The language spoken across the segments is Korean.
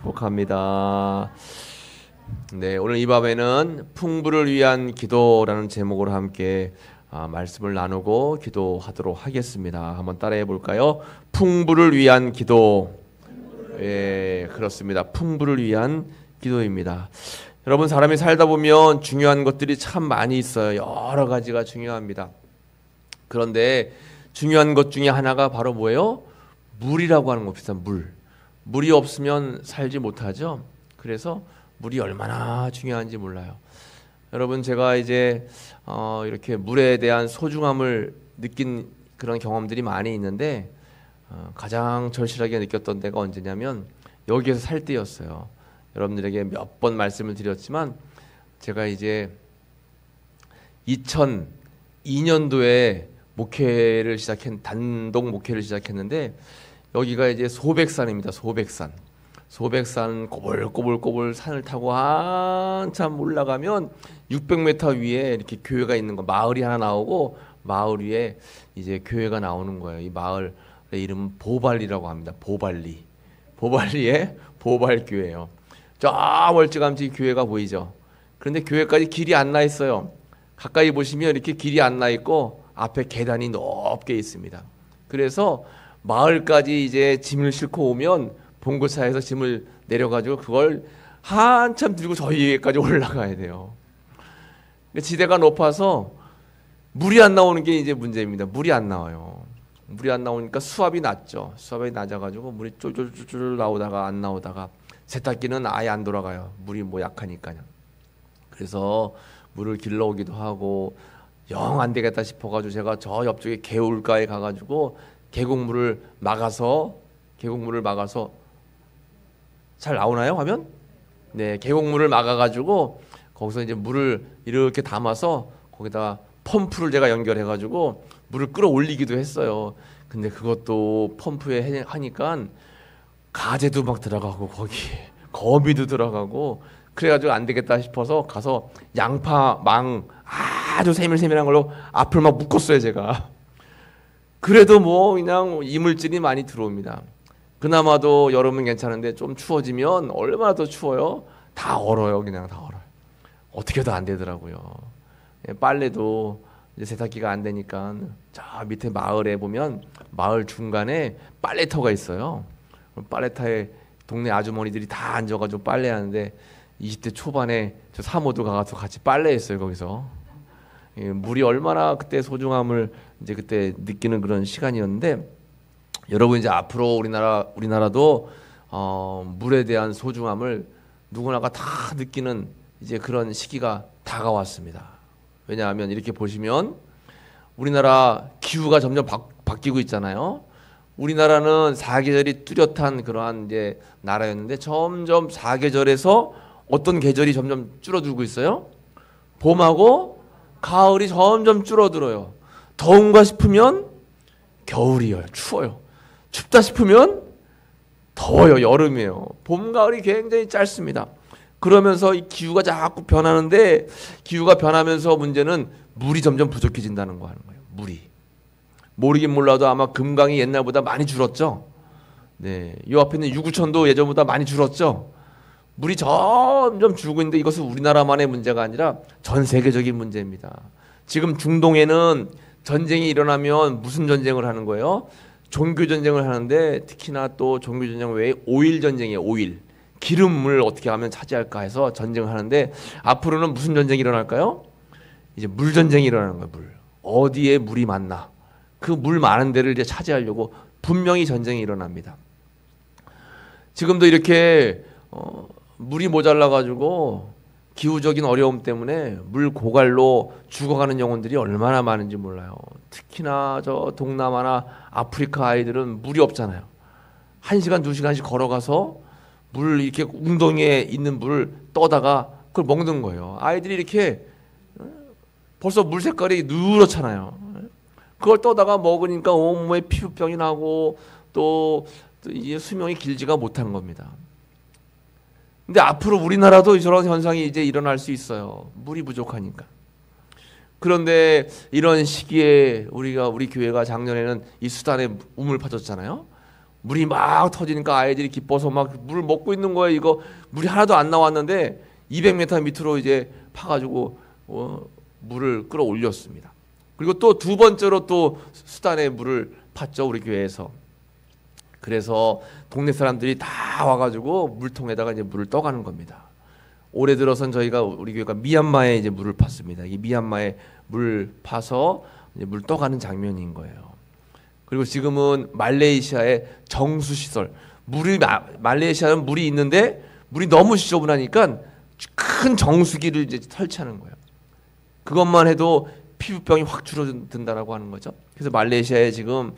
축복합니다. 네, 오늘 이 밤에는 풍부를 위한 기도라는 제목으로 함께 말씀을 나누고 기도하도록 하겠습니다. 한번 따라해 볼까요? 풍부를 위한 기도. 예, 그렇습니다. 풍부를 위한 기도입니다. 여러분, 사람이 살다 보면 중요한 것들이 참 많이 있어요. 여러 가지가 중요합니다. 그런데 중요한 것 중에 하나가 바로 뭐예요? 물이라고 하는 겁니다. 물이 없으면 살지 못하죠. 그래서 물이 얼마나 중요한지 몰라요. 여러분, 제가 이제 이렇게 물에 대한 소중함을 느낀 그런 경험들이 많이 있는데 가장 절실하게 느꼈던 때가 언제냐면 여기에서 살 때였어요. 여러분들에게 몇 번 말씀을 드렸지만 제가 이제 2002년도에 단독 목회를 시작했는데 여기가 이제 소백산입니다. 소백산 꼬불꼬불 산을 타고 한참 올라가면 600m 위에 이렇게 교회가 있는 거, 마을이 하나 나오고 마을 위에 이제 교회가 나오는 거예요. 이 마을의 이름은 보발리라고 합니다. 보발리의 보발교회예요. 저 멀찌감치 교회가 보이죠. 그런데 교회까지 길이 안 나 있어요. 가까이 보시면 이렇게 길이 안 나 있고 앞에 계단이 높게 있습니다. 그래서 마을까지 이제 짐을 싣고 오면 봉고차에서 짐을 내려가지고 그걸 한참 들고 저희까지 올라가야 돼요. 지대가 높아서 물이 안 나오는 게 이제 문제입니다. 물이 안 나와요. 물이 안 나오니까 수압이 낮죠. 수압이 낮아가지고 물이 쫄쫄쫄쫄 나오다가 안 나오다가 세탁기는 아예 안 돌아가요. 물이 약하니까요. 그래서 물을 길러오기도 하고 영 안 되겠다 싶어가지고 제가 저 옆쪽에 개울가에 가가지고 계곡물을 막아서 잘 나오나요? 화면? 네, 계곡물을 막아가지고 거기서 이제 물을 이렇게 담아서 거기다 펌프를 제가 연결해가지고 물을 끌어올리기도 했어요. 근데 그것도 펌프에 하니까 가재도 막 들어가고 거기 거미도 들어가고 그래가지고 안 되겠다 싶어서 가서 양파 망 아주 세밀세밀한 걸로 앞을 막 묶었어요, 제가. 그래도 그냥 이물질이 많이 들어옵니다. 그나마도 여름은 괜찮은데 좀 추워지면 얼마나 더 추워요? 다 얼어요. 그냥 다 얼어요. 어떻게도 안 되더라고요. 빨래도 이제 세탁기가 안 되니까 저 밑에 마을에 보면 마을 중간에 빨래터가 있어요. 빨래터에 동네 아주머니들이 다 앉아가지고 빨래하는데 20대 초반에 저 사모도 가서 같이 빨래했어요. 거기서 물이 얼마나 그때 소중함을 이제 그때 느끼는 그런 시간이었는데 여러분, 이제 앞으로 우리나라도 물에 대한 소중함을 누구나가 다 느끼는 이제 그런 시기가 다가왔습니다. 왜냐하면 이렇게 보시면 우리나라 기후가 점점 바뀌고 있잖아요. 우리나라는 사계절이 뚜렷한 그러한 이제 나라였는데 점점 사계절에서 어떤 계절이 점점 줄어들고 있어요? 봄하고 가을이 점점 줄어들어요. 더운가 싶으면 겨울이에요. 추워요. 춥다 싶으면 더워요. 여름이에요. 봄, 가을이 굉장히 짧습니다. 그러면서 이 기후가 자꾸 변하는데 기후가 변하면서 문제는 물이 점점 부족해진다는 거 하는 거예요. 물이. 모르긴 몰라도 아마 금강이 옛날보다 많이 줄었죠. 네, 이 앞에 있는 유구천도 예전보다 많이 줄었죠. 물이 점점 줄고 있는데 이것은 우리나라만의 문제가 아니라 전 세계적인 문제입니다. 지금 중동에는 전쟁이 일어나면 무슨 전쟁을 하는 거예요? 종교 전쟁을 하는데 특히나 또 종교 전쟁 외에 오일 전쟁이에요. 오일. 기름을 어떻게 하면 차지할까 해서 전쟁을 하는데 앞으로는 무슨 전쟁이 일어날까요? 이제 물 전쟁이 일어나는 거예요. 물. 어디에 물이 많나? 그 물 많은 데를 이제 차지하려고 분명히 전쟁이 일어납니다. 지금도 이렇게 물이 모자라가지고 기후적인 어려움 때문에 물 고갈로 죽어가는 영혼들이 얼마나 많은지 몰라요. 특히나 저 동남아나 아프리카 아이들은 물이 없잖아요. 1시간, 2시간씩 걸어가서 물 이렇게 웅덩이에 있는 물을 떠다가 그걸 먹는 거예요. 아이들이 이렇게 벌써 물 색깔이 누렇잖아요. 그걸 떠다가 먹으니까 온몸에 피부병이 나고 또 이제 수명이 길지가 못한 겁니다. 근데 앞으로 우리나라도 저런 현상이 이제 일어날 수 있어요. 물이 부족하니까. 그런데 이런 시기에 우리 교회가 작년에는 이 수단에 우물 파졌잖아요. 물이 막 터지니까 아이들이 기뻐서 막 물을 먹고 있는 거예요. 이거 물이 하나도 안 나왔는데 200m 밑으로 이제 파가지고 물을 끌어올렸습니다. 그리고 또 두 번째로 또 수단에 물을 팠죠, 우리 교회에서. 그래서 동네 사람들이 다 와가지고 물통에다가 이제 물을 떠가는 겁니다. 올해 들어선 저희가 우리 교회가 미얀마에 이제 물을 팠습니다. 이 미얀마에 물 파서 이제 물 떠가는 장면인 거예요. 그리고 지금은 말레이시아의 정수 시설, 말레이시아는 물이 있는데 물이 너무 지저분하니까 큰 정수기를 이제 설치하는 거예요. 그것만 해도 피부병이 확 줄어든다라고 하는 거죠. 그래서 말레이시아에 지금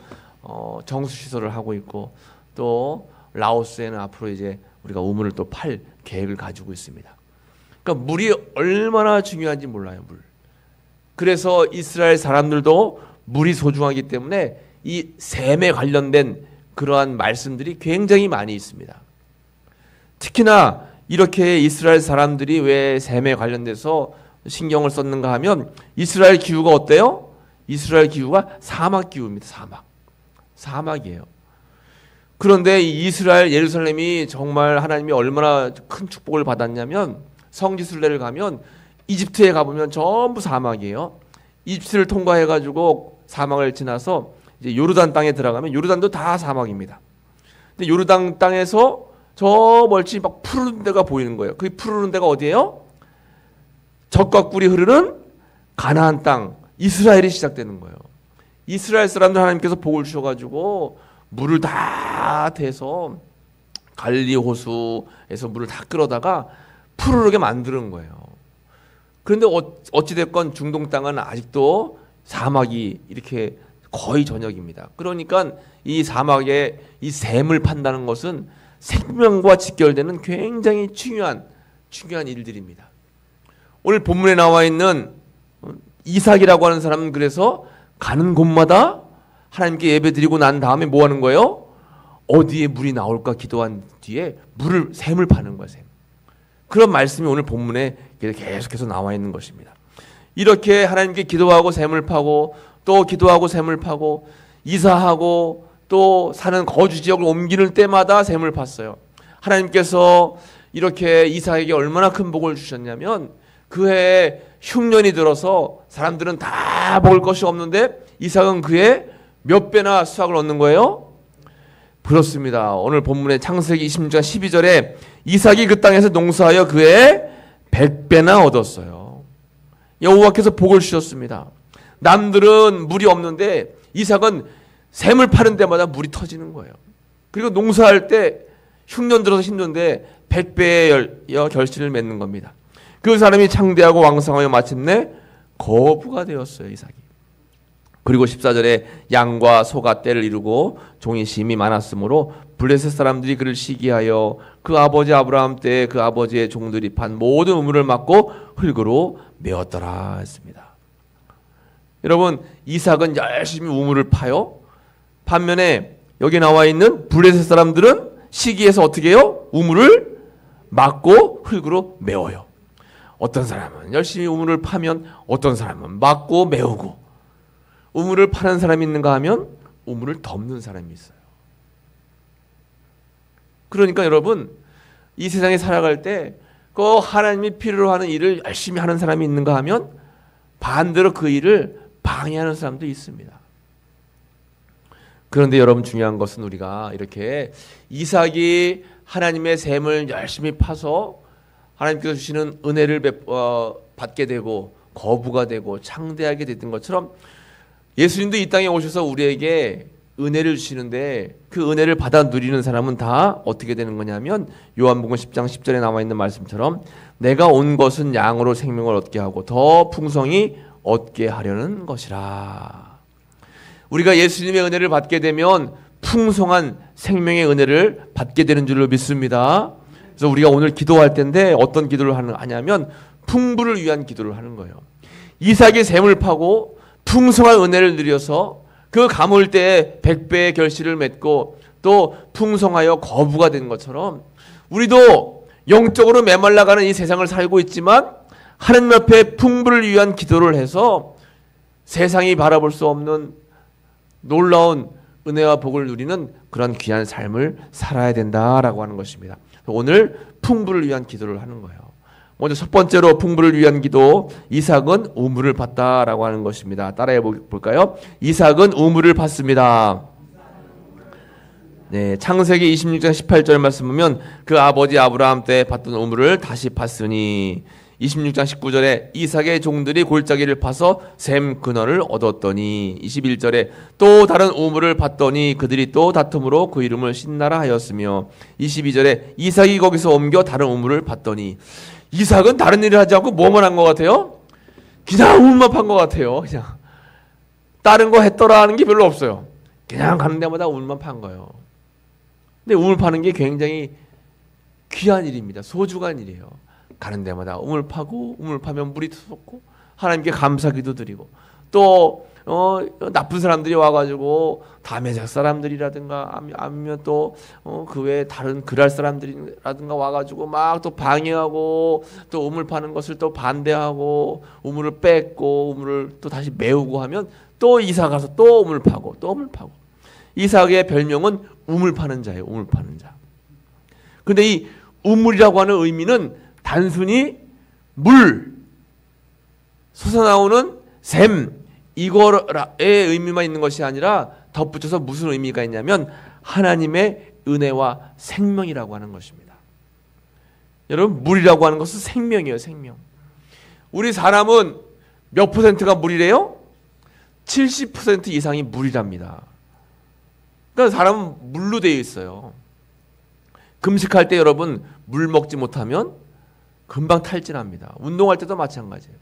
정수 시설을 하고 있고, 또 라오스에는 앞으로 이제 우리가 우물을 또 팔 계획을 가지고 있습니다. 그러니까 물이 얼마나 중요한지 몰라요, 물. 그래서 이스라엘 사람들도 물이 소중하기 때문에 이 샘에 관련된 그러한 말씀들이 굉장히 많이 있습니다. 특히나 이렇게 이스라엘 사람들이 왜 샘에 관련돼서 신경을 썼는가 하면, 이스라엘 기후가 어때요? 이스라엘 기후가 사막 기후입니다. 사막이에요. 그런데 이 이스라엘 예루살렘이 정말 하나님이 얼마나 큰 축복을 받았냐면, 성지순례를 가면 이집트에 가보면 전부 사막이에요. 이집트를 통과해가지고 사막을 지나서 이제 요르단 땅에 들어가면 요르단도 다 사막입니다. 근데 요르단 땅에서 저 멀리 막 푸른 데가 보이는 거예요. 그 푸른 데가 어디예요? 젖과 꿀이 흐르는 가나안 땅, 이스라엘이 시작되는 거예요. 이스라엘 사람들 하나님께서 복을 주셔가지고 물을 다 대서 갈릴리 호수에서 물을 다 끌어다가 푸르르게 만드는 거예요. 그런데 어찌됐건 중동 땅은 아직도 사막이 이렇게 거의 전역입니다. 그러니까 이 사막에 이 샘을 판다는 것은 생명과 직결되는 굉장히 중요한 일들입니다. 오늘 본문에 나와 있는 이삭이라고 하는 사람은 그래서 가는 곳마다 하나님께 예배드리고 난 다음에 뭐 하는 거예요? 어디에 물이 나올까 기도한 뒤에 샘을 파는 거예요. 샘. 그런 말씀이 오늘 본문에 계속해서 나와 있는 것입니다. 이렇게 하나님께 기도하고 샘을 파고, 또 기도하고 샘을 파고, 이사하고 또 사는 거주 지역을 옮기는 때마다 샘을 팠어요. 하나님께서 이렇게 이삭에게 얼마나 큰 복을 주셨냐면, 그 해에 흉년이 들어서 사람들은 다 먹을 것이 없는데 이삭은 그해 몇 배나 수확을 얻는 거예요? 그렇습니다. 오늘 본문의 창세기 26장 12절에 이삭이 그 땅에서 농사하여 그해 100배나 얻었어요. 여호와께서 복을 주셨습니다. 남들은 물이 없는데 이삭은 샘을 파는 데마다 물이 터지는 거예요. 그리고 농사할 때 흉년 들어서 힘든데 100배의 결실을 맺는 겁니다. 그 사람이 창대하고 왕성하여 마침내 거부가 되었어요, 이삭이. 그리고 14절에 양과 소가 떼를 이루고 종이 심이 많았으므로 블레셋 사람들이 그를 시기하여 그 아버지 아브라함 때에 그 아버지의 종들이 판 모든 우물을 막고 흙으로 메웠더라 했습니다. 여러분, 이삭은 열심히 우물을 파요. 반면에 여기 나와 있는 블레셋 사람들은 시기해서 어떻게 해요? 우물을 막고 흙으로 메워요. 어떤 사람은 열심히 우물을 파면 어떤 사람은 막고 메우고, 우물을 파는 사람이 있는가 하면 우물을 덮는 사람이 있어요. 그러니까 여러분, 이 세상에 살아갈 때 그 하나님이 필요로 하는 일을 열심히 하는 사람이 있는가 하면 반대로 그 일을 방해하는 사람도 있습니다. 그런데 여러분, 중요한 것은 우리가 이렇게 이삭이 하나님의 샘을 열심히 파서 하나님께서 주시는 은혜를 받게 되고 거부가 되고 창대하게 됐던 것처럼, 예수님도 이 땅에 오셔서 우리에게 은혜를 주시는데 그 은혜를 받아 누리는 사람은 다 어떻게 되는 거냐면, 요한복음 10장 10절에 나와 있는 말씀처럼 내가 온 것은 양으로 생명을 얻게 하고 더 풍성히 얻게 하려는 것이라. 우리가 예수님의 은혜를 받게 되면 풍성한 생명의 은혜를 받게 되는 줄로 믿습니다. 그래서 우리가 오늘 기도할 텐데 어떤 기도를 하냐면 풍부를 위한 기도를 하는 거예요. 이삭이 샘을 파고 풍성한 은혜를 누려서 그 가물 때에 100배의 결실을 맺고 또 풍성하여 거부가 된 것처럼, 우리도 영적으로 메말라가는 이 세상을 살고 있지만 하나님 앞에 풍부를 위한 기도를 해서 세상이 바라볼 수 없는 놀라운 은혜와 복을 누리는 그런 귀한 삶을 살아야 된다라고 하는 것입니다. 오늘 풍부를 위한 기도를 하는 거예요. 먼저 첫 번째로 풍부를 위한 기도, 이삭은 우물을 팠다라고 하는 것입니다. 따라해 볼까요? 이삭은 우물을 팠습니다. 네, 창세기 26장 18절 말씀 보면 그 아버지 아브라함 때 팠던 우물을 다시 팠으니 26장 19절에 이삭의 종들이 골짜기를 파서 샘 근원을 얻었더니 21절에 또 다른 우물을 팠더니 그들이 또 다툼으로 그 이름을 신나라 하였으며 22절에 이삭이 거기서 옮겨 다른 우물을 팠더니 이삭은 다른 일을 하지 않고 뭐만 한 것 같아요? 그냥 우물만 판 것 같아요. 그냥 다른 거 했더라 하는 게 별로 없어요. 그냥 가는 데마다 우물만 판 거예요. 근데 우물 파는 게 굉장히 귀한 일입니다. 소중한 일이에요. 가는 데마다 우물 파고 우물 파면 물이 솟고 하나님께 감사기도 드리고 또 나쁜 사람들이 와가지고 담에색 사람들이라든가 아니면 또 그 외에 다른 그랄 사람들이라든가 와가지고 막 또 방해하고 또 우물 파는 것을 또 반대하고 우물을 뺏고 우물을 또 다시 메우고 하면 또 이삭 가서 또 우물 파고 또 우물 파고. 이삭의 별명은 우물 파는 자예요. 우물 파는 자. 근데 이 우물이라고 하는 의미는 단순히 물 솟아나오는 샘 이거의 의미만 있는 것이 아니라 덧붙여서 무슨 의미가 있냐면 하나님의 은혜와 생명이라고 하는 것입니다. 여러분 물이라고 하는 것은 생명이에요. 생명. 우리 사람은 몇 퍼센트가 물이래요? 70% 이상이 물이랍니다. 그러니까 사람은 물로 되어 있어요. 금식할 때 여러분 물 먹지 못하면 금방 탈진합니다. 운동할 때도 마찬가지예요.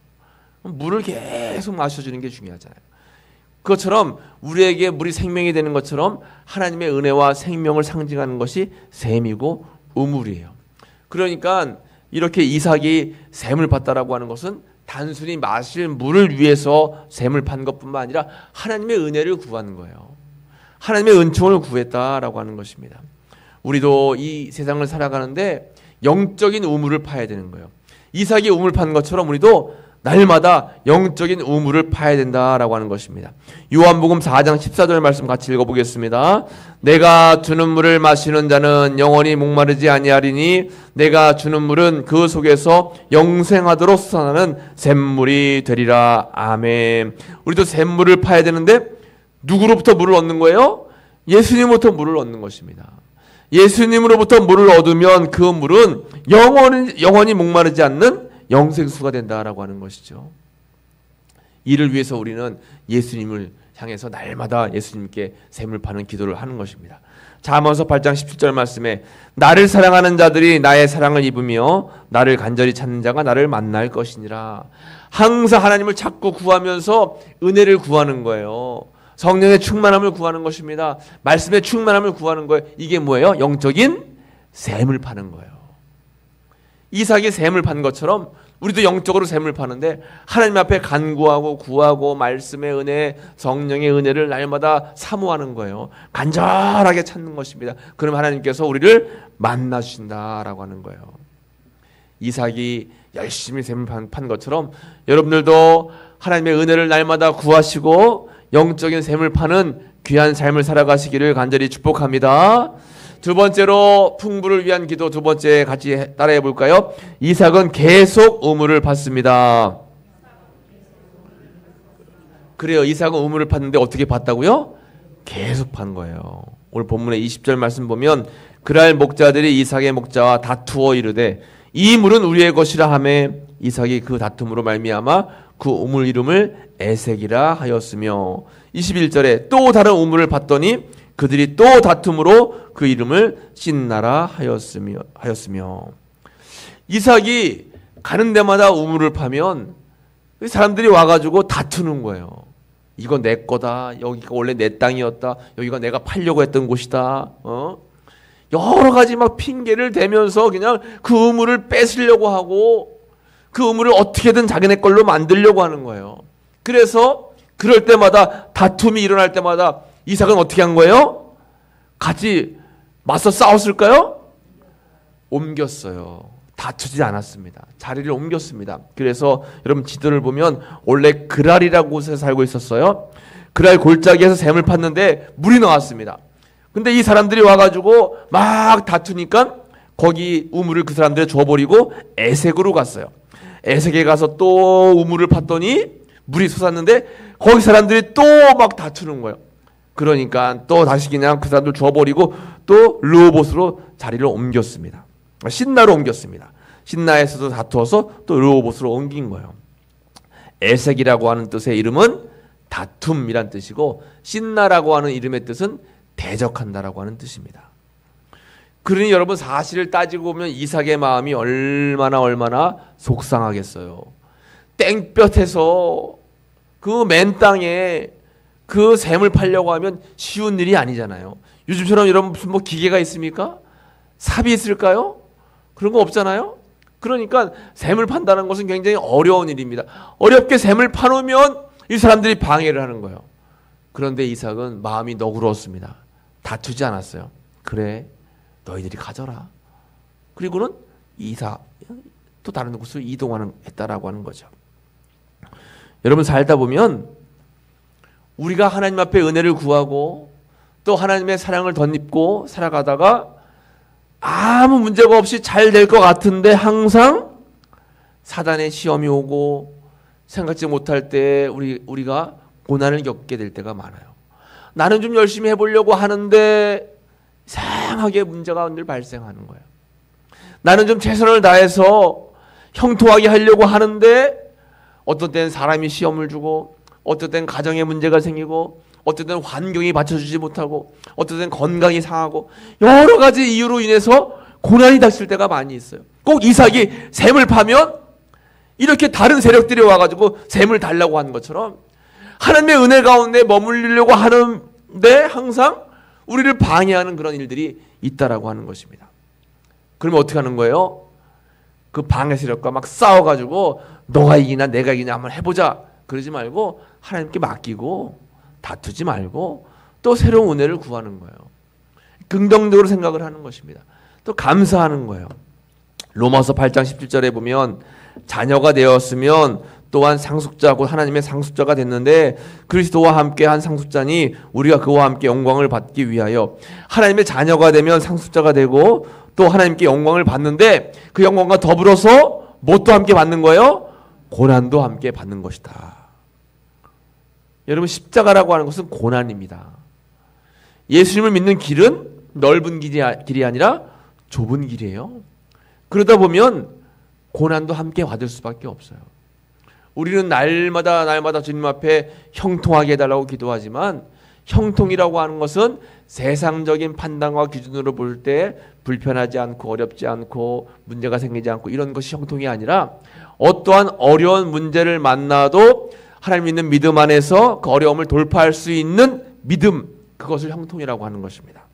물을 계속 마셔주는 게 중요하잖아요. 그것처럼 우리에게 물이 생명이 되는 것처럼 하나님의 은혜와 생명을 상징하는 것이 샘이고 우물이에요. 그러니까 이렇게 이삭이 샘을 팠다라고 하는 것은 단순히 마실 물을 위해서 샘을 판 것뿐만 아니라 하나님의 은혜를 구하는 거예요. 하나님의 은총을 구했다라고 하는 것입니다. 우리도 이 세상을 살아가는데 영적인 우물을 파야 되는 거예요. 이삭이 우물 판 것처럼 우리도 날마다 영적인 우물을 파야 된다라고 하는 것입니다. 요한복음 4장 14절 말씀 같이 읽어보겠습니다. 내가 주는 물을 마시는 자는 영원히 목마르지 아니하리니 내가 주는 물은 그 속에서 영생하도록 솟아나는 샘물이 되리라. 아멘. 우리도 샘물을 파야 되는데 누구로부터 물을 얻는 거예요? 예수님으로부터 물을 얻는 것입니다. 예수님으로부터 물을 얻으면 그 물은 영원히 목마르지 않는 영생수가 된다라고 하는 것이죠. 이를 위해서 우리는 예수님을 향해서 날마다 예수님께 샘을 파는 기도를 하는 것입니다. 잠언서 8장 17절 말씀에 나를 사랑하는 자들이 나의 사랑을 입으며 나를 간절히 찾는 자가 나를 만날 것이니라. 항상 하나님을 찾고 구하면서 은혜를 구하는 거예요. 성령의 충만함을 구하는 것입니다. 말씀의 충만함을 구하는 거예요. 이게 뭐예요? 영적인 샘을 파는 거예요. 이삭이 샘을 판 것처럼 우리도 영적으로 샘을 파는데 하나님 앞에 간구하고 구하고 말씀의 은혜, 성령의 은혜를 날마다 사모하는 거예요. 간절하게 찾는 것입니다. 그럼 하나님께서 우리를 만나주신다라고 하는 거예요. 이삭이 열심히 샘을 판 것처럼 여러분들도 하나님의 은혜를 날마다 구하시고 영적인 샘을 파는 귀한 삶을 살아가시기를 간절히 축복합니다. 두 번째로 풍부를 위한 기도 두 번째 같이 따라해 볼까요? 이삭은 계속 우물을 팠습니다. 그래요. 이삭은 우물을 팠는데 어떻게 팠다고요? 계속 판 거예요. 오늘 본문의 20절 말씀 보면 그랄 목자들이 이삭의 목자와 다투어 이르되 이 물은 우리의 것이라 하매 이삭이 그 다툼으로 말미암아 그 우물 이름을 에색이라 하였으며 21절에 또 다른 우물을 봤더니 그들이 또 다툼으로 그 이름을 신나라 하였으며 이삭이 가는 데마다 우물을 파면 사람들이 와가지고 다투는 거예요. 이거 내 거다. 여기가 원래 내 땅이었다. 여기가 내가 팔려고 했던 곳이다. 여러 가지 막 핑계를 대면서 그냥 그 우물을 뺏으려고 하고 그 우물을 어떻게든 자기네 걸로 만들려고 하는 거예요. 그래서 그럴 때마다 다툼이 일어날 때마다 이삭은 어떻게 한 거예요? 같이 맞서 싸웠을까요? 옮겼어요. 다투지 않았습니다. 자리를 옮겼습니다. 그래서 여러분 지도를 보면 원래 그랄이라고 곳에 살고 있었어요. 그날 골짜기에서 샘을 팠는데 물이 나왔습니다. 근데 이 사람들이 와가지고 막 다투니까 거기 우물을 그 사람들이 줘버리고 에색으로 갔어요. 에색에 가서 또 우물을 팠더니 물이 솟았는데 거기 사람들이 또 막 다투는 거예요. 그러니까 또 다시 그냥 그 사람들 줘버리고 또 르호봇으로 자리를 옮겼습니다. 신나로 옮겼습니다. 신나에서도 다투어서 또 르호봇으로 옮긴 거예요. 에색이라고 하는 뜻의 이름은 다툼이란 뜻이고 신나라고 하는 이름의 뜻은 대적한다라고 하는 뜻입니다. 그러니 여러분 사실을 따지고 보면 이삭의 마음이 얼마나 속상하겠어요. 땡볕에서 그 맨 땅에 그 샘을 팔려고 하면 쉬운 일이 아니잖아요. 요즘처럼 여러분 무슨 뭐 기계가 있습니까? 삽이 있을까요? 그런 거 없잖아요. 그러니까 샘을 판다는 것은 굉장히 어려운 일입니다. 어렵게 샘을 파놓으면 이 사람들이 방해를 하는 거예요. 그런데 이삭은 마음이 너그러웠습니다. 다투지 않았어요. 그래, 너희들이 가져라. 그리고는 이삭 또 다른 곳으로 이동했다라고 하는 거죠. 여러분 살다 보면 우리가 하나님 앞에 은혜를 구하고 또 하나님의 사랑을 덧입고 살아가다가 아무 문제가 없이 잘 될 것 같은데 항상 사단의 시험이 오고 생각지 못할 때 우리가 고난을 겪게 될 때가 많아요. 나는 좀 열심히 해보려고 하는데 이상하게 문제가 늘 발생하는 거예요. 나는 좀 최선을 다해서 형통하게 하려고 하는데 어떤 때는 사람이 시험을 주고 어떤 때는 가정에 문제가 생기고 어떤 때는 환경이 받쳐주지 못하고 어떤 때는 건강이 상하고 여러 가지 이유로 인해서 고난이 닥칠 때가 많이 있어요. 꼭 이삭이 샘을 파면 이렇게 다른 세력들이 와가지고 샘을 달라고 하는 것처럼 하나님의 은혜 가운데 머물리려고 하는데 항상 우리를 방해하는 그런 일들이 있다라고 하는 것입니다. 그러면 어떻게 하는 거예요? 그 방해 세력과 막 싸워가지고 너가 이기나 내가 이기나 한번 해보자 그러지 말고 하나님께 맡기고 다투지 말고 또 새로운 은혜를 구하는 거예요. 긍정적으로 생각을 하는 것입니다. 또 감사하는 거예요. 로마서 8장 17절에 보면 자녀가 되었으면 또한 상속자고 하나님의 상속자가 됐는데 그리스도와 함께 한 상속자니 우리가 그와 함께 영광을 받기 위하여 하나님의 자녀가 되면 상속자가 되고 또 하나님께 영광을 받는데 그 영광과 더불어서 무엇도 함께 받는 거예요? 고난도 함께 받는 것이다. 여러분 십자가라고 하는 것은 고난입니다. 예수님을 믿는 길은 넓은 길이 아니라 좁은 길이에요. 그러다 보면 고난도 함께 받을 수밖에 없어요. 우리는 날마다 주님 앞에 형통하게 해달라고 기도하지만 형통이라고 하는 것은 세상적인 판단과 기준으로 볼 때 불편하지 않고 어렵지 않고 문제가 생기지 않고 이런 것이 형통이 아니라 어떠한 어려운 문제를 만나도 하나님 믿는 믿음 안에서 그 어려움을 돌파할 수 있는 믿음, 그것을 형통이라고 하는 것입니다.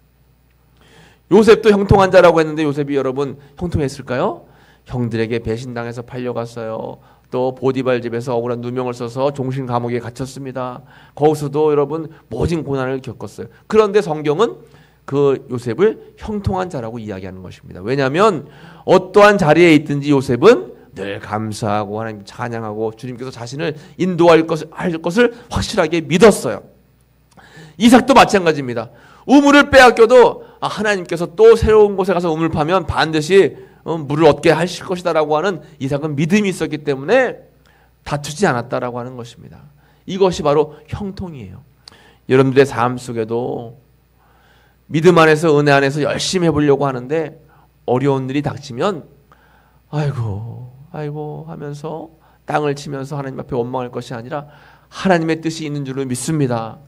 요셉도 형통한 자라고 했는데 요셉이 여러분 형통했을까요? 형들에게 배신당해서 팔려갔어요. 또 보디발 집에서 억울한 누명을 써서 종신 감옥에 갇혔습니다. 거기서도 여러분 모진 고난을 겪었어요. 그런데 성경은 그 요셉을 형통한 자라고 이야기하는 것입니다. 왜냐하면 어떠한 자리에 있든지 요셉은 늘 감사하고 하나님 찬양하고 주님께서 자신을 인도할 것을 확실하게 믿었어요. 이삭도 마찬가지입니다. 우물을 빼앗겨도 하나님께서 또 새로운 곳에 가서 우물 파면 반드시 물을 얻게 하실 것이다라고 하는 이삭은 믿음이 있었기 때문에 다투지 않았다라고 하는 것입니다. 이것이 바로 형통이에요. 여러분들의 삶 속에도 믿음 안에서 은혜 안에서 열심히 해보려고 하는데 어려운 일이 닥치면 아이고 하면서 땅을 치면서 하나님 앞에 원망할 것이 아니라 하나님의 뜻이 있는 줄을 믿습니다.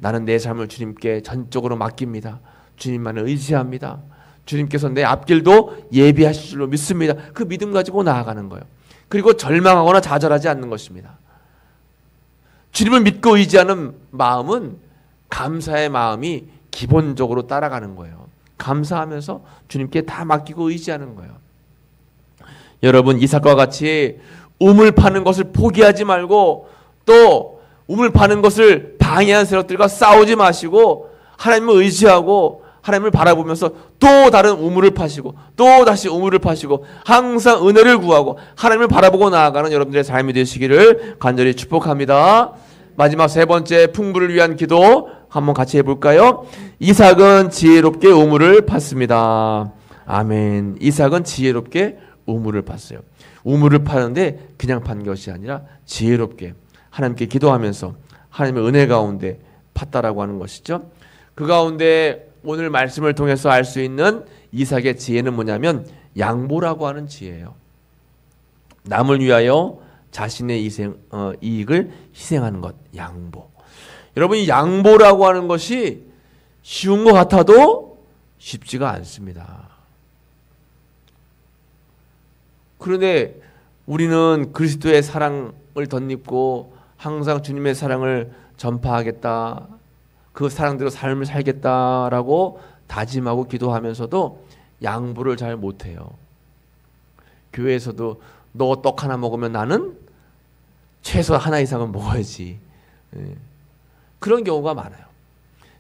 나는 내 삶을 주님께 전적으로 맡깁니다. 주님만을 의지합니다. 주님께서 내 앞길도 예비하실 줄로 믿습니다. 그 믿음 가지고 나아가는 거예요. 그리고 절망하거나 좌절하지 않는 것입니다. 주님을 믿고 의지하는 마음은 감사의 마음이 기본적으로 따라가는 거예요. 감사하면서 주님께 다 맡기고 의지하는 거예요. 여러분 이삭과 같이 우물 파는 것을 포기하지 말고 또 우물 파는 것을 방해한 세력들과 싸우지 마시고 하나님을 의지하고 하나님을 바라보면서 또 다른 우물을 파시고 또 다시 우물을 파시고 항상 은혜를 구하고 하나님을 바라보고 나아가는 여러분들의 삶이 되시기를 간절히 축복합니다. 마지막 세 번째 풍부를 위한 기도 한번 같이 해볼까요? 이삭은 지혜롭게 우물을 팠습니다. 아멘. 이삭은 지혜롭게 우물을 팠어요. 우물을 파는데 그냥 판 것이 아니라 지혜롭게 하나님께 기도하면서 하나님의 은혜 가운데 팠다라고 하는 것이죠. 그 가운데 오늘 말씀을 통해서 알 수 있는 이삭의 지혜는 뭐냐면 양보라고 하는 지혜예요. 남을 위하여 자신의 이익을 희생하는 것, 양보. 여러분, 이 양보라고 하는 것이 쉬운 것 같아도 쉽지가 않습니다. 그런데 우리는 그리스도의 사랑을 덧입고 항상 주님의 사랑을 전파하겠다, 그 사랑대로 삶을 살겠다라고 다짐하고 기도하면서도 양보를 잘 못해요. 교회에서도 너 떡 하나 먹으면 나는 최소 하나 이상은 먹어야지. 그런 경우가 많아요.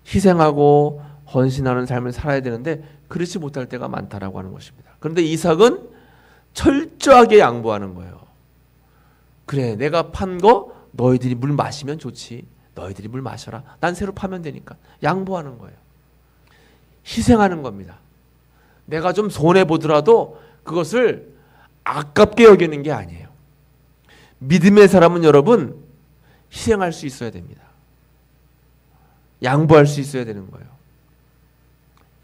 희생하고 헌신하는 삶을 살아야 되는데 그렇지 못할 때가 많다라고 하는 것입니다. 그런데 이삭은 철저하게 양보하는 거예요. 그래, 내가 판 거 너희들이 물 마시면 좋지. 너희들이 물 마셔라. 난 새로 파면 되니까. 양보하는 거예요. 희생하는 겁니다. 내가 좀 손해보더라도 그것을 아깝게 여기는 게 아니에요. 믿음의 사람은 여러분 희생할 수 있어야 됩니다. 양보할 수 있어야 되는 거예요.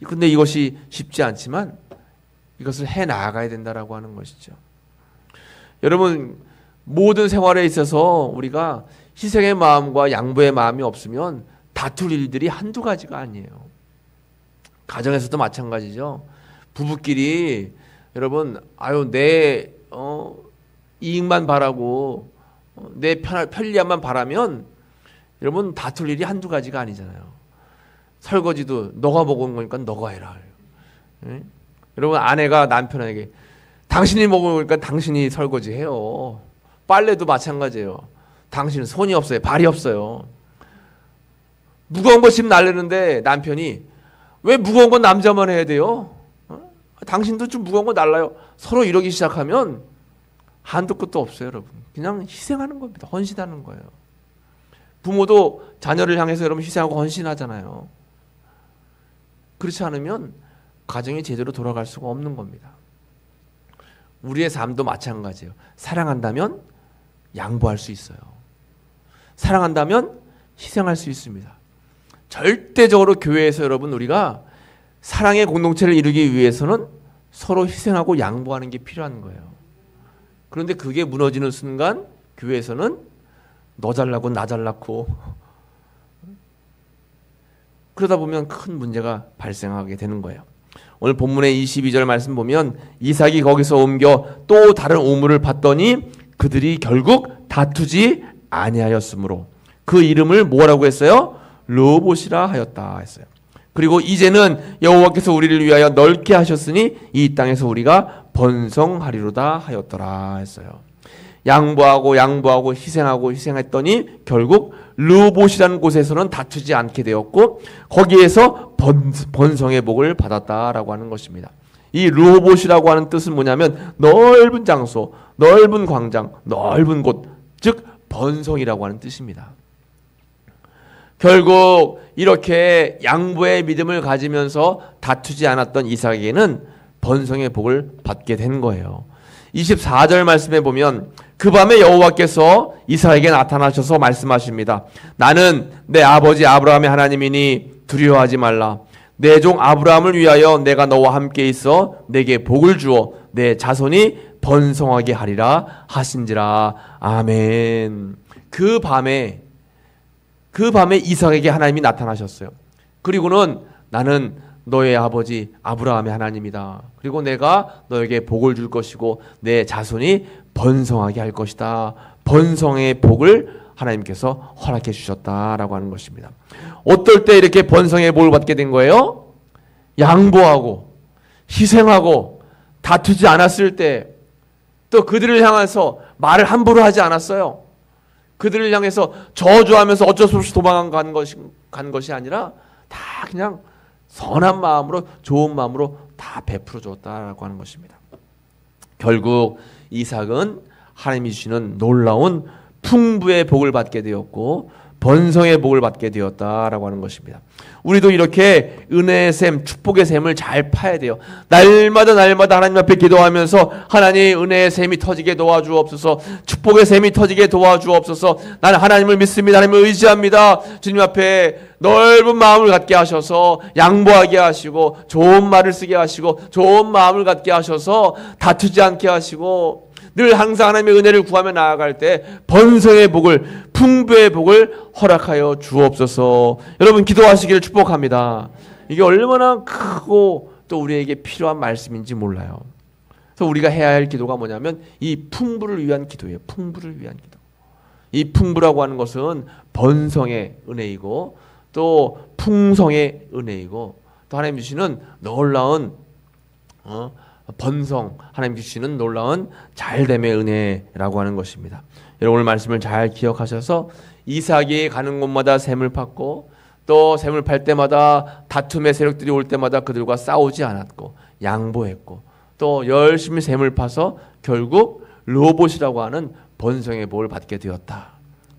근데 이것이 쉽지 않지만 이것을 해 나가야 된다라고 하는 것이죠. 여러분, 모든 생활에 있어서 우리가 희생의 마음과 양보의 마음이 없으면 다툴 일들이 한두 가지가 아니에요. 가정에서도 마찬가지죠. 부부끼리 여러분, 내 이익만 바라고 내 편리함만 바라면 여러분 다툴 일이 한두 가지가 아니잖아요. 설거지도 너가 먹은 거니까 너가 해라. 여러분, 아내가 남편에게 당신이 먹은 거니까 당신이 설거지해요. 빨래도 마찬가지예요. 당신은 손이 없어요. 발이 없어요. 무거운 거 집 날리는데 남편이 왜 무거운 건 남자만 해야 돼요? 당신도 좀 무거운 거 날라요. 서로 이러기 시작하면 한도 끝도 없어요, 여러분. 그냥 희생하는 겁니다. 헌신하는 거예요. 부모도 자녀를 향해서 여러분 희생하고 헌신하잖아요. 그렇지 않으면 가정이 제대로 돌아갈 수가 없는 겁니다. 우리의 삶도 마찬가지예요. 사랑한다면 양보할 수 있어요. 사랑한다면 희생할 수 있습니다. 절대적으로 교회에서 여러분 우리가 사랑의 공동체를 이루기 위해서는 서로 희생하고 양보하는 게 필요한 거예요. 그런데 그게 무너지는 순간 교회에서는 너 잘나고 나 잘났고 그러다 보면 큰 문제가 발생하게 되는 거예요. 오늘 본문의 22절 말씀 보면 이삭이 거기서 옮겨 또 다른 우물을 팠더니 그들이 결국 다투지 아니하였으므로 그 이름을 뭐라고 했어요? 르호봇이라 하였다 했어요. 그리고 이제는 여호와께서 우리를 위하여 넓게 하셨으니 이 땅에서 우리가 번성하리로다 하였더라 했어요. 양보하고 희생했더니 결국 르호봇이라는 곳에서는 다투지 않게 되었고 거기에서 번성의 복을 받았다라고 하는 것입니다. 이 르호봇이라고 하는 뜻은 뭐냐면 넓은 장소, 넓은 광장, 넓은 곳, 즉 번성이라고 하는 뜻입니다. 결국 이렇게 양보의 믿음을 가지면서 다투지 않았던 이삭에게는 번성의 복을 받게 된 거예요. 24절 말씀에 보면 그 밤에 여호와께서 이삭에게 나타나셔서 말씀하십니다. 나는 내 아버지 아브라함의 하나님이니 두려워하지 말라. 내 종 아브라함을 위하여 내가 너와 함께 있어 내게 복을 주어 내 자손이 번성하게 하리라 하신지라. 아멘. 그 밤에 이삭에게 하나님이 나타나셨어요. 그리고는 나는 너의 아버지 아브라함의 하나님이다. 그리고 내가 너에게 복을 줄 것이고 내 자손이 번성하게 할 것이다. 번성의 복을 하나님께서 허락해 주셨다라고 하는 것입니다. 어떨 때 이렇게 번성의 복을 받게 된 거예요? 양보하고 희생하고 다투지 않았을 때, 또 그들을 향해서 말을 함부로 하지 않았어요. 그들을 향해서 저주하면서 어쩔 수 없이 도망간 것이 아니라 다 그냥 선한 마음으로, 좋은 마음으로 다 베풀어 줬다라고 하는 것입니다. 결국 이삭은 하나님이 주시는 놀라운 풍부의 복을 받게 되었고 번성의 복을 받게 되었다라고 하는 것입니다. 우리도 이렇게 은혜의 샘, 축복의 샘을 잘 파야 돼요. 날마다 하나님 앞에 기도하면서 하나님 은혜의 샘이 터지게 도와주옵소서, 축복의 샘이 터지게 도와주옵소서. 나는 하나님을 믿습니다. 하나님을 의지합니다. 주님 앞에 넓은 마음을 갖게 하셔서 양보하게 하시고 좋은 말을 쓰게 하시고 좋은 마음을 갖게 하셔서 다투지 않게 하시고 늘 항상 하나님의 은혜를 구하며 나아갈 때 번성의 복을, 풍부의 복을 허락하여 주옵소서. 여러분 기도하시기를 축복합니다. 이게 얼마나 크고 또 우리에게 필요한 말씀인지 몰라요. 그래서 우리가 해야 할 기도가 뭐냐면 이 풍부를 위한 기도예요. 풍부를 위한 기도. 이 풍부라고 하는 것은 번성의 은혜이고 또 풍성의 은혜이고 또 하나님 주시는 놀라운 번성, 하나님 주시는 놀라운 잘됨의 은혜라고 하는 것입니다. 여러분 오늘 말씀을 잘 기억하셔서 이삭이 가는 곳마다 샘을 팠고 또 샘을 팔 때마다 다툼의 세력들이 올 때마다 그들과 싸우지 않았고 양보했고 또 열심히 샘을 파서 결국 르호봇이라고 하는 번성의 복을 받게 되었다.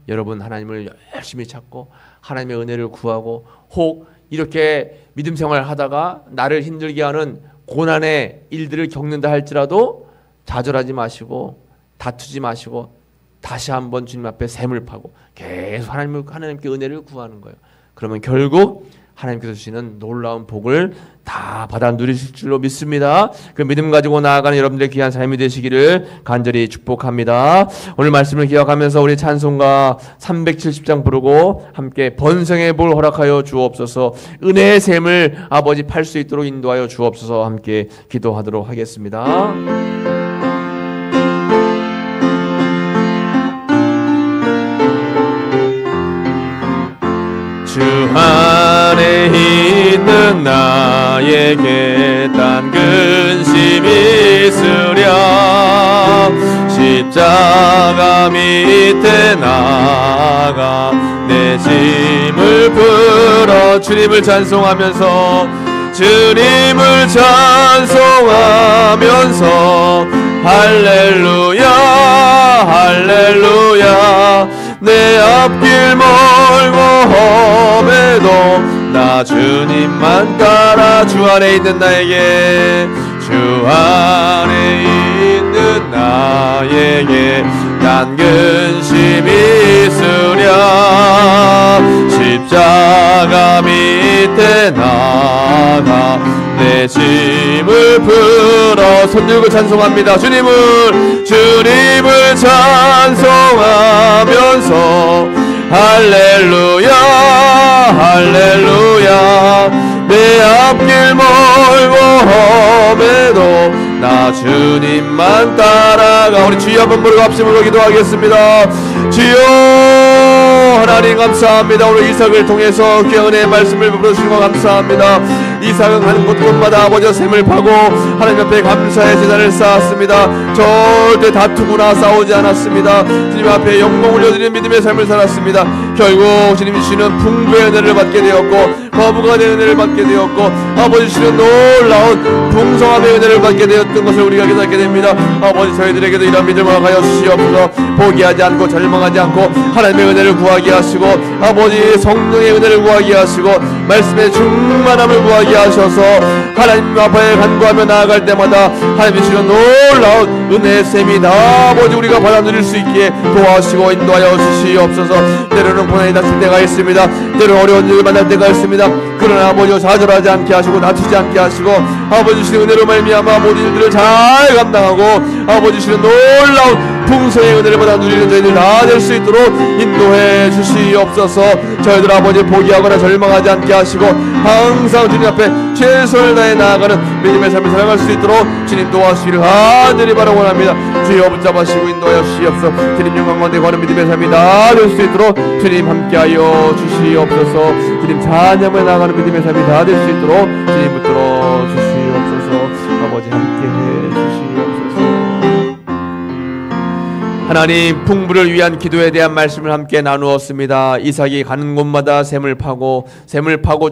여러분 하나님을 열심히 찾고 하나님의 은혜를 구하고 혹 이렇게 믿음 생활을 하다가 나를 힘들게 하는 고난의 일들을 겪는다 할지라도 좌절하지 마시고 다투지 마시고 다시 한번 주님 앞에 샘을 파고 계속 하나님께 은혜를 구하는 거예요. 그러면 결국 하나님께서 주시는 놀라운 복을 다 받아 누리실 줄로 믿습니다. 그 믿음 가지고 나아가는 여러분들의 귀한 삶이 되시기를 간절히 축복합니다. 오늘 말씀을 기억하면서 우리 찬송가 370장 부르고 함께 번성의 복을 허락하여 주옵소서, 은혜의 샘을 아버지 팔 수 있도록 인도하여 주옵소서 함께 기도하도록 하겠습니다. 주 안에 있는 나에게 단 근심이 있으랴 십자가 밑에 나가 내 짐을 풀어 주님을 찬송하면서 주님을 찬송하면서 할렐루야 할렐루야 내 앞길 멀고 험해도 나 주님만 따라 주 안에 있는 나에게 주 안에 있는 나에게 난 근심이 있으랴 십자가 밑에 나가 내 짐을 풀어 손들고 찬송합니다. 주님을 찬송하면서 할렐루야 할렐루야 내 앞길 멀고 험해도 나 주님만 따라가. 우리 주여 한번 부르고 합심으로 기도하겠습니다. 주여 하나님 감사합니다. 오늘 이삭을 통해서 귀한 은혜의 말씀을 부르시고 감사합니다. 이삭은 가는 곳곳마다 아버지의 샘을 파고 하나님 앞에 감사의 제단을 쌓았습니다. 절대 다투거나 싸우지 않았습니다. 주님 앞에 영광 올려드리는 믿음의 삶을 살았습니다. 결국 주님이 주시는 풍부의 은혜를 받게 되었고 거부가 된 은혜를 받게 되었고 아버지 주시는 놀라운 풍성함의 은혜를 받게 되었던 것을 우리가 깨닫게 됩니다. 아버지 저희들에게도 이런 믿음을 허락하여 주시옵소서. 포기하지 않고 절망하지 않고 하나님의 은혜를 구하게 하시고 아버지 성령의 은혜를 구하게 하시고 말씀의 충만함을 구하게 하셔서 하나님 앞에 간구하며 나아갈 때마다 하나님이 주시는 놀라운 은혜의 샘이 다 아버지 우리가 받아 누릴 수 있기에 도와주시고 인도하여 주시옵소서. 때로는 고난이 닥칠 때가 있습니다. 때로는 어려운 일을 만날 때가 있습니다. 그러나 아버지가 좌절하지 않게 하시고 다투지 않게 하시고 아버지 주시는 은혜로 말미암아 모든 일들을 잘 감당하고 아버지 주시는 놀라운 풍성의 은혜를 받아 누리는 저희들 다 될 수 있도록 인도해 주시옵소서. 저희들 아버지 포기하거나 절망하지 않게 하시고 항상 주님 앞에 최선을 다해 나아가는 믿음의 삶을 살아갈 수 있도록 주님 도와주시기를 간절히 바라고 원합니다. 주여 붙잡으시고 인도하여 주시옵소서. 주님 영광 가운데 거하는 믿음의 삶이 다 될 수 있도록 주님 함께하여 주시옵소서. 주님 찬양을 나아가는 믿음의 삶이 다 될 수 있도록 주님 붙들어 주시옵소서. 아버지 함께해 주시옵소서. 하나님, 풍부를 위한 기도에 대한 말씀을 함께 나누었습니다. 이삭이 가는 곳마다 샘을 파고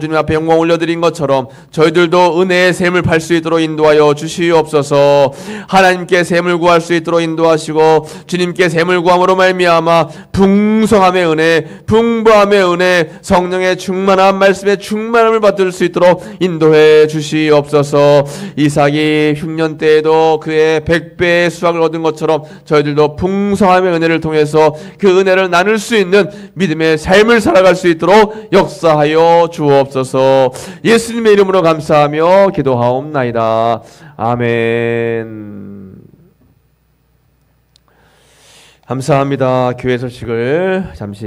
주님 앞에 영광 올려드린 것처럼 저희들도 은혜의 샘을 팔 수 있도록 인도하여 주시옵소서. 하나님께 샘을 구할 수 있도록 인도하시고 주님께 샘을 구함으로 말미암아 풍성함의 은혜, 풍부함의 은혜, 성령의 충만한 말씀의 충만함을 받을 수 있도록 인도해 주시옵소서. 이삭이 흉년 때에도 그의 100배의 수확을 얻은 것처럼 저희들도 풍성함의 은혜를 통해서 그 은혜를 나눌 수 있는 믿음의 삶을 살아갈 수 있도록 역사하여 주옵소서. 예수님의 이름으로 감사하며 기도하옵나이다. 아멘. 감사합니다. 교회 소식을 잠시